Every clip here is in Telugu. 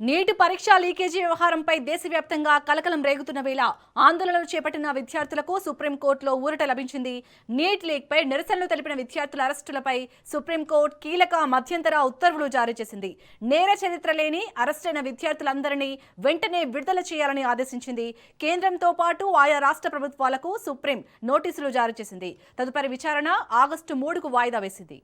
నీటి పరీక్ష లీకేజీ వ్యవహారంపై దేశవ్యాప్తంగా కలకలం రేగుతున్న వేళ ఆందోళనలు చేపట్టిన విద్యార్థులకు సుప్రీంకోర్టులో ఊరట లభించింది. నీట్ లీక్పై నిరసనలు తెలిపిన విద్యార్థుల అరెస్టులపై సుప్రీంకోర్టు కీలక మధ్యంతర ఉత్తర్వులు జారీ చేసింది. నేర చరిత్ర లేని అరెస్టైన విద్యార్థులందరినీ వెంటనే విడుదల చేయాలని ఆదేశించింది. కేంద్రంతో పాటు ఆయా రాష్ట్ర ప్రభుత్వాలకు సుప్రీం నోటీసులు జారీ చేసింది. తదుపరి విచారణ ఆగస్టు 3కు వాయిదా వేసింది.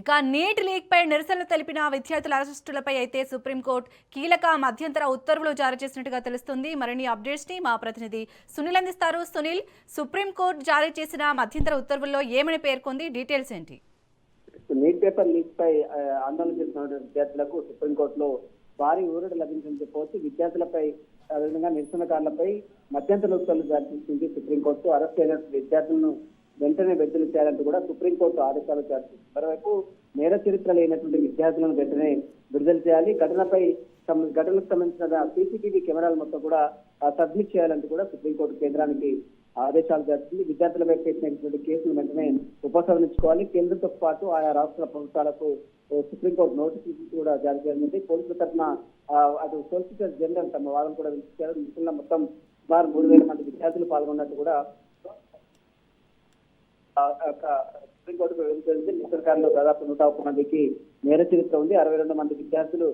ఇక నీట్ లీక్ పై నిరసనలు తెలిపిన విద్యార్థుల అరెస్టులపై అయితే సుప్రీంకోర్టు కీలక మధ్యంతర ఉత్తర్వులు జారీ చేసినట్టుగా తెలుస్తుంది. మరిన్ని అప్డేట్స్ ని మా ప్రతినిధి సునీల్ అందిస్తారు. సునీల్, సుప్రీంకోర్టు జారీ చేసిన మధ్యంతర ఉత్తర్వుల్లో ఏమని పేర్కొంది, డీటెయిల్స్ ఏంటి? నీట్ పేపర్ లీక్ పై ఆందోళన చేస్తున్న విద్యార్థులకు సుప్రీంకోర్టులో భారీ ఊరట లభించని చెప్పవచ్చు. విద్యార్థులపై అదేవిధంగా నిరసనకారులపై మధ్యంతర ఉత్తర్వులు జారీ చేసింది సుప్రీంకోర్టు. అరెస్ట్ అయిన విద్యార్థులను వెంటనే విడుదల చేయాలంటూ కూడా సుప్రీంకోర్టు ఆదేశాలు జారీ చేసింది. మరోవైపు నేర చరిత్ర లేనటువంటి విద్యార్థులను వెంటనే విడుదల చేయాలి, ఘటనకు సంబంధించిన సీసీటీవీ కెమెరాలు మొత్తం కూడా సబ్మిట్ చేయాలంటూ కూడా సుప్రీంకోర్టు కేంద్రానికి ఆదేశాలు చేస్తుంది. విద్యార్థులపై పెట్టినటువంటి కేసులు వెంటనే ఉపసంహరించుకోవాలి. కేంద్రంతో పాటు ఆయా రాష్ట్ర ప్రభుత్వాలకు సుప్రీంకోర్టు నోటీసులు కూడా జారీ చేయాలి. పోలీసుల తరఫున అటు సోలిసిటర్ జనరల్ తమ వాదన కూడా వినిపించారు. నిపుణుల మొత్తం సుమారు 3,000 మంది విద్యార్థులు పాల్గొన్నట్టు కూడా సుప్రీంకోర్టుకు వివరించింది. నిరసనకారులు దాదాపు 101 మందికి నేర చరిత్ర ఉంది. 62 మంది విద్యార్థులు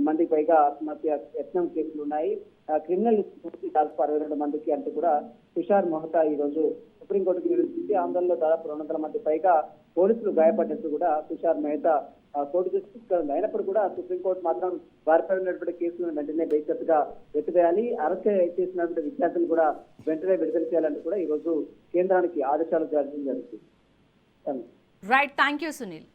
మందికి పైగా ఆత్మహత్య యత్నం కేసులు ఉన్నాయి. క్రిమినల్ దాదాపు 62 మందికి అంటూ కూడా తుషార్ మెహతా ఈ రోజు సుప్రీంకోర్టుకు వివరించింది. ఆందోళనలో దాదాపు 200 మంది పైగా పోలీసులు గాయపడ్డట్టు కూడా తుషార్ మెహతా కోర్టుకు తీసుకెళ్ళింది. అయినప్పుడు కూడా సుప్రీంకోర్టు మాత్రం వారిపై ఉన్నటువంటి కేసులను వెంటనే బేషరతుగా ఎత్తివేయాలి, అరెస్ట్ చేసినటువంటి విద్యార్థులు కూడా వెంటనే విడుదల చేయాలంటూ కూడా ఈ రోజు కేంద్రానికి ఆదేశాలు జారీ చేయాలి. Right, thank you Sunil.